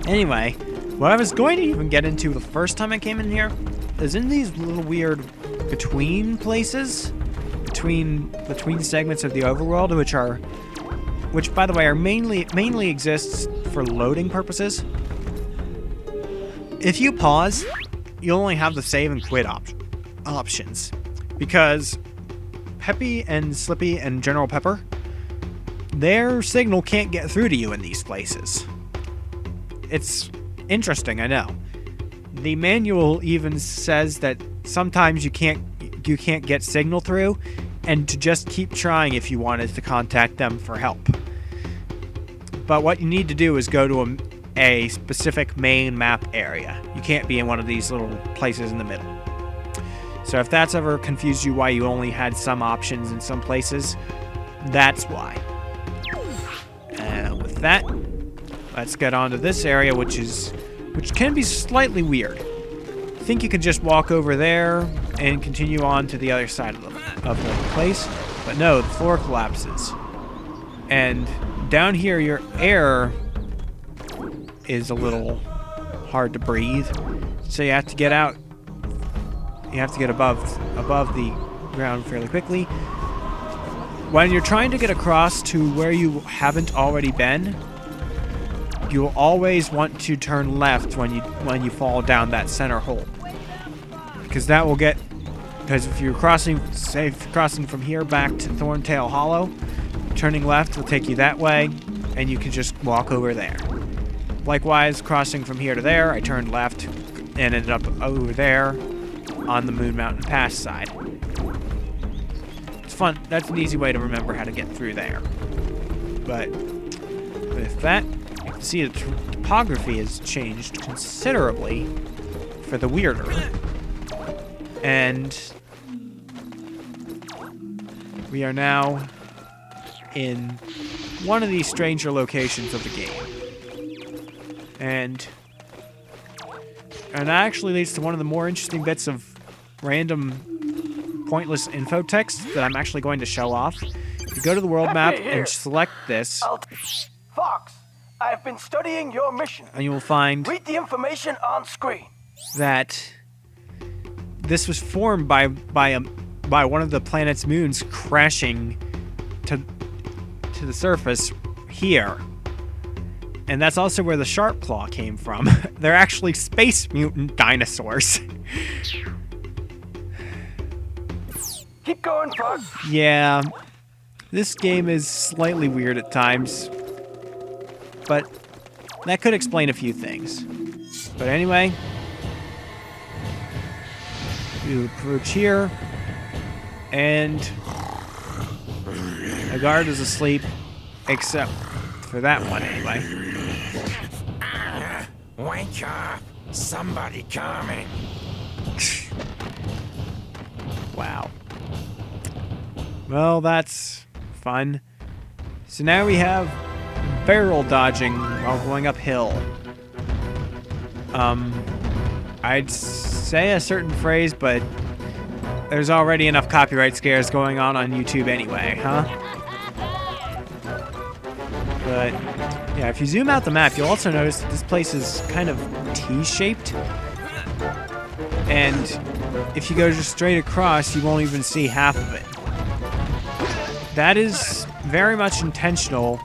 Anyway, what I was going to even get into the first time I came in here is in these little weird between places, between segments of the overworld, which by the way are mainly exists for loading purposes. If you pause, you'll only have the save and quit options, because Peppy and Slippy and General Pepper, their signal can't get through to you in these places. It's interesting, I know. The manual even says that sometimes you can't get signal through, and to just keep trying if you wanted to contact them for help. But what you need to do is go to a specific main map area. You can't be in one of these little places in the middle. So if that's ever confused you why you only had some options in some places, that's why. With that, let's get on to this area, which can be slightly weird. I think you can just walk over there and continue on to the other side of the place, but no, the floor collapses. And down here, your air is a little hard to breathe, so you have to get out. You have to get above the ground fairly quickly. When you're trying to get across to where you haven't already been, you'll always want to turn left when you fall down that center hole, because if you're crossing from here back to Thorntail Hollow, turning left will take you that way, and you can just walk over there. Likewise, crossing from here to there, I turned left and ended up over there on the Moon Mountain Pass side. It's fun. That's an easy way to remember how to get through there. But with that, you can see the topography has changed considerably for the weirder. And we are now in one of these stranger locations of the game. And that actually leads to one of the more interesting bits of random pointless info text that I'm actually going to show off. You go to the world map and select this. Fox, I've been studying your mission. And you will find read the information on screen. That this was formed by one of the planet's moons crashing to the surface here. And that's also where the sharp claw came from. They're actually space mutant dinosaurs. Keep going, Fox. Yeah, this game is slightly weird at times, but that could explain a few things. But anyway, we approach here, and the guard is asleep, except for that one anyway. Wake up! Somebody coming! Wow. Well, that's fun. So now we have barrel dodging while going uphill. I'd say a certain phrase, but there's already enough copyright scares going on YouTube anyway, huh? But yeah, if you zoom out the map, you'll also notice that this place is kind of T-shaped. And if you go just straight across, you won't even see half of it. That is very much intentional.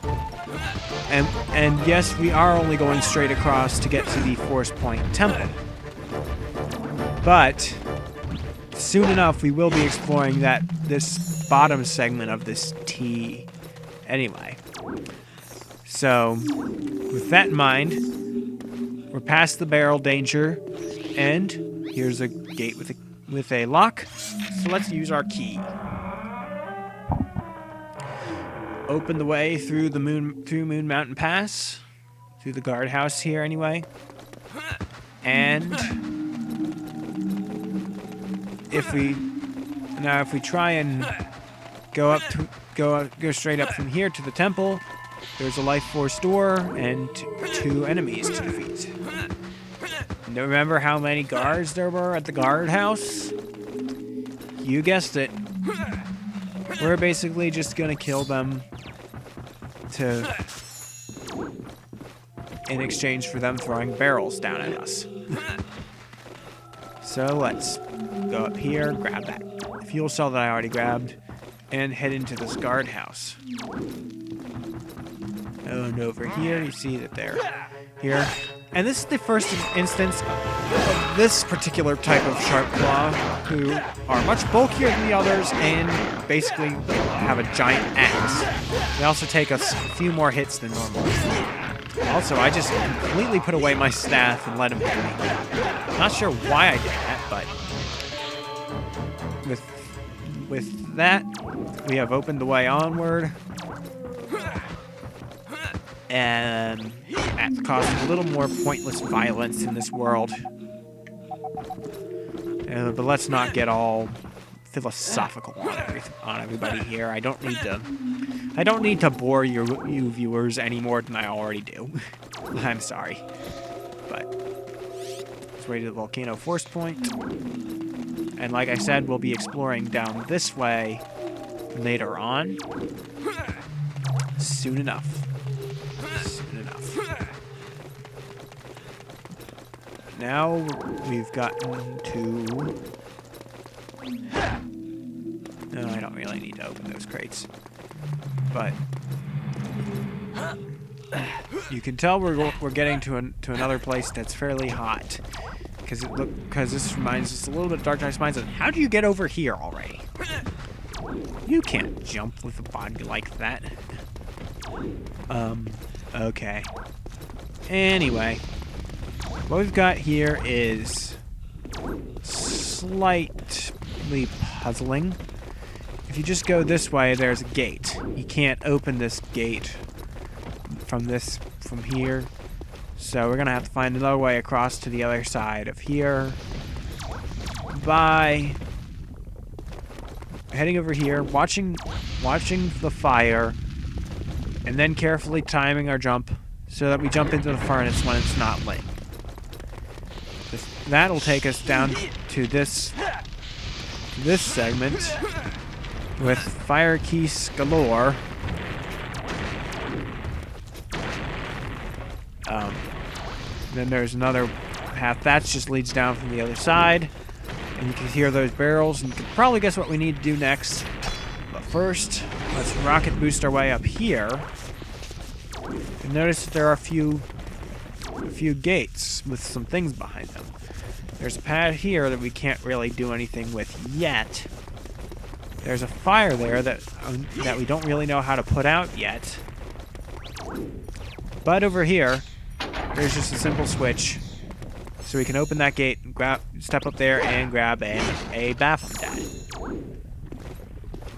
And yes, we are only going straight across to get to the Force Point Temple. But soon enough, we will be exploring this bottom segment of this T anyway. So, with that in mind, we're past the barrel danger, and here's a gate with a lock. So let's use our key. Open the way through Moon Mountain Pass, through the guardhouse here anyway. And if we try and go straight up from here to the temple, there's a life force door and two enemies to defeat. And remember how many guards there were at the guardhouse? You guessed it. We're basically just gonna kill them to in exchange for them throwing barrels down at us. So let's go up here, grab that fuel cell that I already grabbed, and head into this guardhouse. And over here, you see that they're here. And this is the first instance of this particular type of sharp claw, who are much bulkier than the others and basically have a giant axe. They also take a few more hits than normal. Also, I just completely put away my staff and let him hit me. Not sure why I did that, but with that, we have opened the way onward. And at the cost of a little more pointless violence in this world. But let's not get all philosophical on everybody here. I don't need to bore you viewers any more than I already do. I'm sorry. But let's wait to the Volcano Force Point. And like I said, we'll be exploring down this way later on. Soon enough. Now we've gotten to... No, I don't really need to open those crates. But you can tell we're getting to another place that's fairly hot, because this reminds us a little bit of Dark Knight reminds us. How do you get over here already? You can't jump with a body like that. Okay. Anyway, what we've got here is slightly puzzling. If you just go this way, there's a gate. You can't open this gate from here. So we're gonna have to find another way across to the other side of here by heading over here, watching the fire, and then carefully timing our jump so that we jump into the furnace when it's not lit. That'll take us down to this segment with fire keys galore. Then there's another path that just leads down from the other side, and you can hear those barrels, and you can probably guess what we need to do next. But first, let's rocket boost our way up here. And notice that there are a few gates with some things behind them. There's a pad here that we can't really do anything with yet. There's a fire there that we don't really know how to put out yet. But over here, there's just a simple switch, so we can open that gate, and step up there, and grab a baffle pad.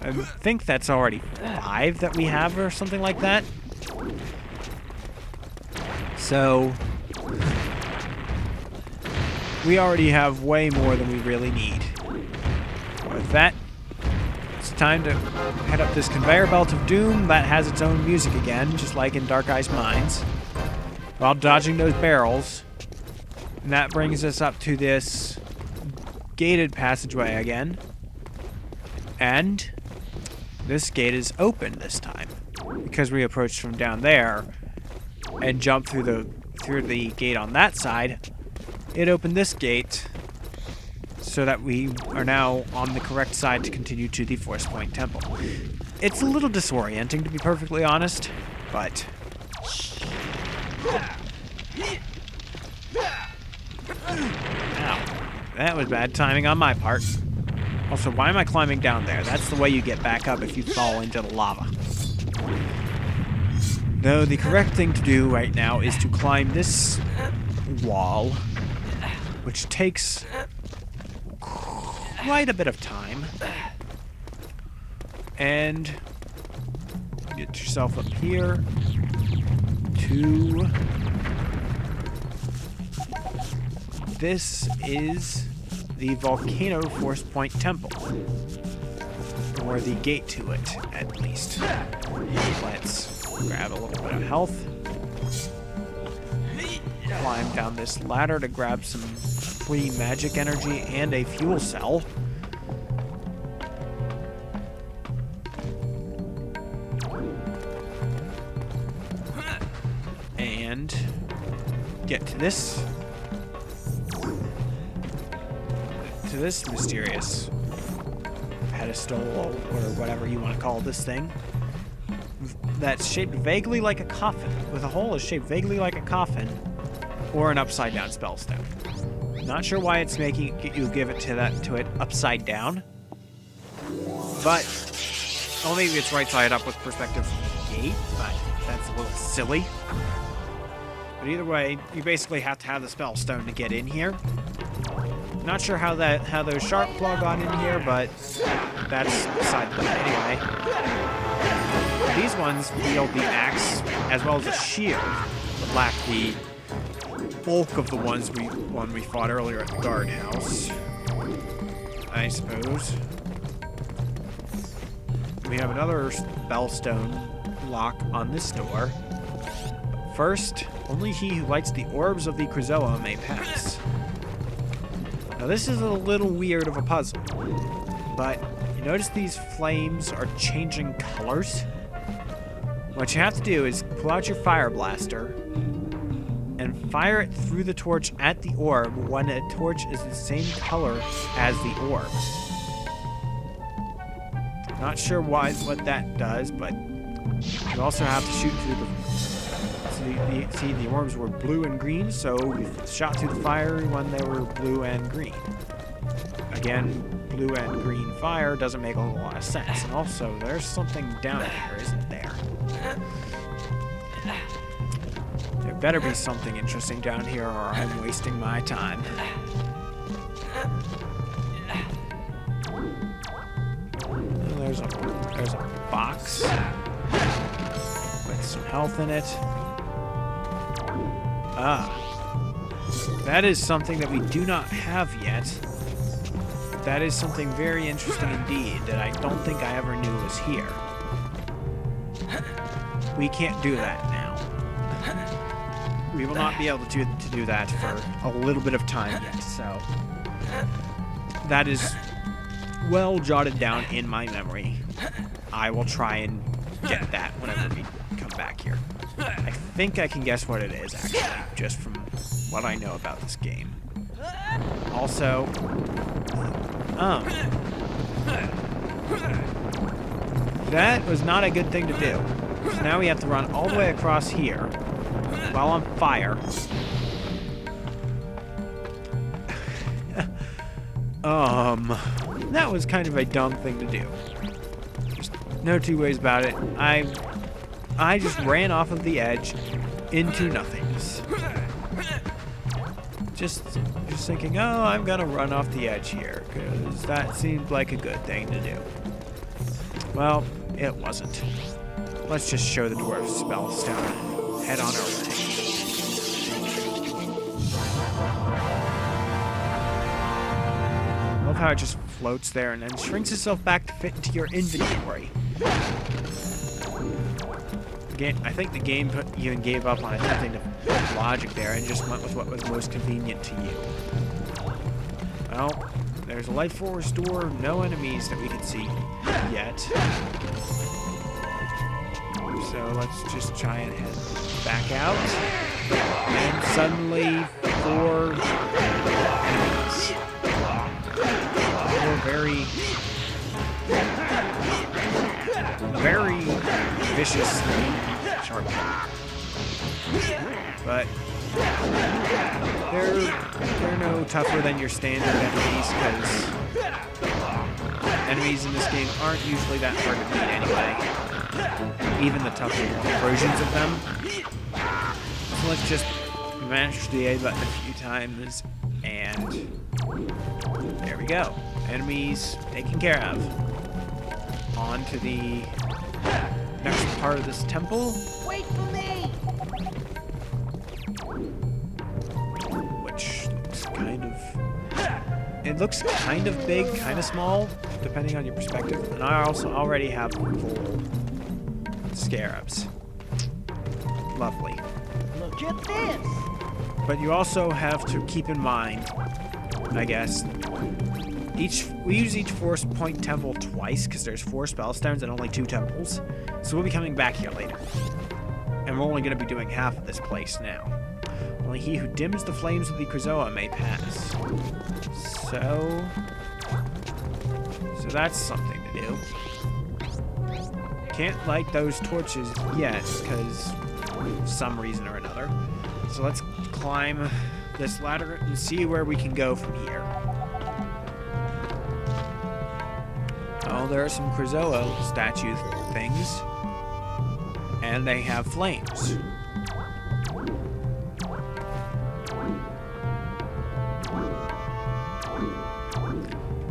I think that's already 5 that we have, or something like that. So we already have way more than we really need. With that, it's time to head up this conveyor belt of doom that has its own music again, just like in Dark Eyes Mines, while dodging those barrels. And that brings us up to this gated passageway again. And this gate is open this time, because we approached from down there and jumped through the gate on that side. It opened this gate so that we are now on the correct side to continue to the Force Point Temple. It's a little disorienting, to be perfectly honest, but ow, that was bad timing on my part. Also, why am I climbing down there? That's the way you get back up if you fall into the lava. No, the correct thing to do right now is to climb this wall, which takes quite a bit of time. And get yourself up here to... This is the Volcano Force Point Temple, or the gate to it, at least. Let's grab a little bit of health. Climb down this ladder to grab some free magic energy and a fuel cell. And get to this mysterious pedestal or whatever you want to call this thing that's shaped vaguely like a coffin, with a hole is shaped vaguely like a coffin or an upside down spellstone. Not sure why it's making you give it to it upside down, but well, maybe it's right side up with perspective gate, but that's a little silly. But either way, you basically have to have the spellstone to get in here. Not sure how those sharp claw got in here, but that's beside the point. Anyway, these ones wield the axe as well as a shield, but lack the bulk of the ones we fought earlier at the guardhouse, I suppose. We have another spellstone lock on this door. But first, only he who lights the orbs of the Krazoa may pass. Now this is a little weird of a puzzle, but you notice these flames are changing colors? What you have to do is pull out your fire blaster and fire it through the torch at the orb when a torch is the same color as the orb. Not sure what that does, but you also have to shoot through the orbs were blue and green, so we shot through the fire when they were blue and green. Again, blue and green fire doesn't make a whole lot of sense. And also, there's something down here, isn't there? There better be something interesting down here, or I'm wasting my time. There's a box with some health in it. Ah, that is something that we do not have yet. That is something very interesting indeed that I don't think I ever knew was here. We can't do that now. We will not be able to do that for a little bit of time yet, so that is well jotted down in my memory. I will try and get that whenever we come back here. I think I can guess what it is, actually, just from what I know about this game. Also, that was not a good thing to do. So now we have to run all the way across here while on fire. That was kind of a dumb thing to do. There's no two ways about it. I just ran off of the edge into nothingness. Just thinking, oh, I'm gonna run off the edge here, because that seemed like a good thing to do. Well, it wasn't. Let's just show the dwarf spellstone and head on our way. Love how it just floats there and then shrinks itself back to fit into your inventory. I think the game even gave up on attempting to put logic there and just went with what was most convenient to you. Well, there's a life force door, no enemies that we can see yet. So let's just try and head back out. And suddenly, 4 enemies. 4 very viciously sharp. But they're no tougher than your standard enemies, because enemies in this game aren't usually that hard to beat anyway. Even the tougher versions of them. So let's just mash the A button a few times, and there we go. Enemies taken care of. On to the next part of this temple. Wait for me! Which looks kind of big, kind of small, depending on your perspective. And I also already have full scarabs. Lovely. Look at this! But you also have to keep in mind, I guess, we use each Force Point Temple twice, because there's 4 spellstones and only 2 temples. So we'll be coming back here later. And we're only going to be doing half of this place now. Only he who dims the flames of the Krazoa may pass. So that's something to do. Can't light those torches yet, because some reason or another. So let's climb this ladder and see where we can go from here. Oh, there are some Krazoa statue things. And they have flames.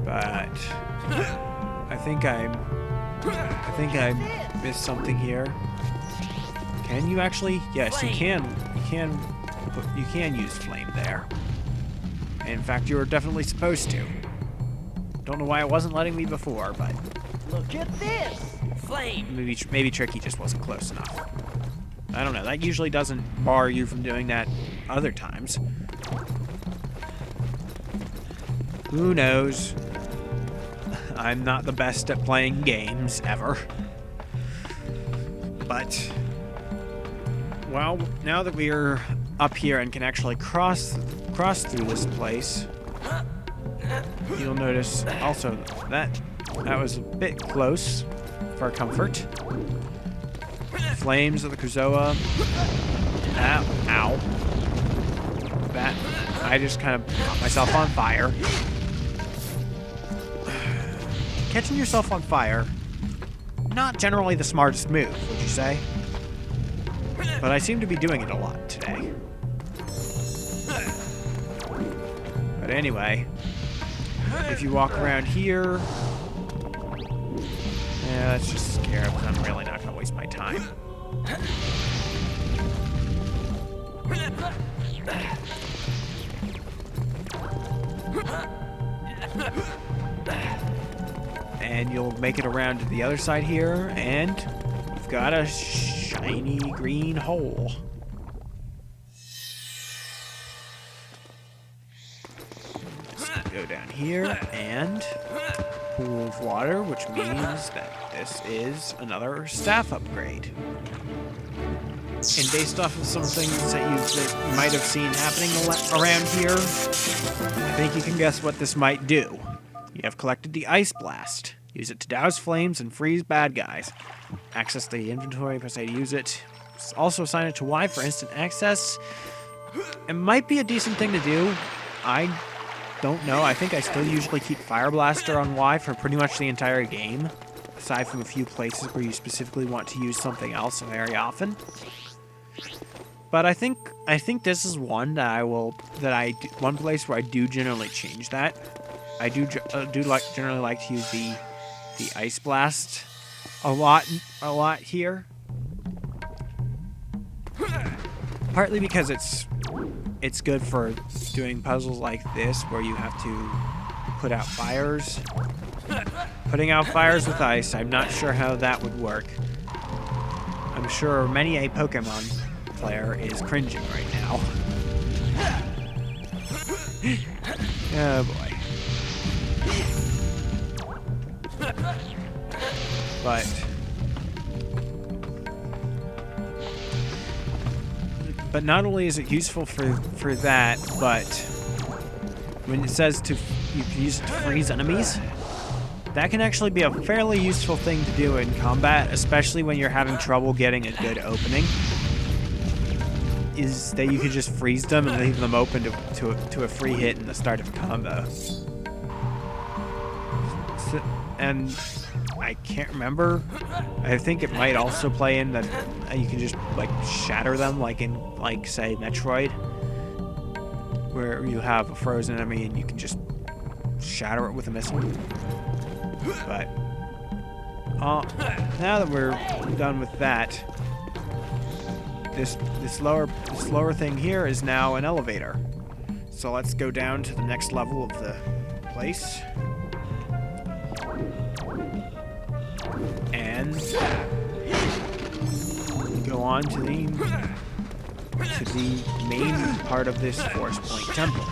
But I think I missed something here. Can you actually? Yes, you can. You can use flame there. In fact, you were definitely supposed to. Don't know why it wasn't letting me before, but Look at this. Flame! maybe Tricky just wasn't close enough. I don't know. That usually doesn't bar you from doing that other times. Who knows? I'm not the best at playing games ever. But, well, now that we're up here and can actually cross through this place, you'll notice also that was a bit close for comfort. Flames of the Krazoa. Ow. That, I just kind of caught myself on fire. Catching yourself on fire, not generally the smartest move, would you say? But I seem to be doing it a lot today. But anyway, if you walk around here, yeah, let's just scare him. I'm really not going to waste my time. And you'll make it around to the other side here, and you've got a shiny green hole. Let's go down here, and pool of water, which means that this is another staff upgrade. And based off of some things that you might have seen happening around here, I think you can guess what this might do. You have collected the Ice Blast. Use it to douse flames and freeze bad guys. Access the inventory, press A to use it. Also assign it to Y for instant access. It might be a decent thing to do. I don't know. I think I still usually keep Fire Blaster on Y for pretty much the entire game, aside from a few places where you specifically want to use something else very often. But I think this is one that one place where I do generally change that. I do generally like to use the Ice Blast a lot here. Partly because it's good for doing puzzles like this where you have to put out fires. Putting out fires with ice, I'm not sure how that would work. I'm sure many a Pokemon player is cringing right now. Oh boy. But not only is it useful for that, but when it says you can use it to freeze enemies, that can actually be a fairly useful thing to do in combat, especially when you're having trouble getting a good opening. Is that you can just freeze them and leave them open to a free hit in the start of a combo. And I can't remember. I think it might also play in that you can just like shatter them, like in say Metroid, where you have a frozen enemy and you can just shatter it with a missile. But now that we're done with that, this lower thing here is now an elevator. So let's go down to the next level of the place. And go on to the main part of this Force Point Temple.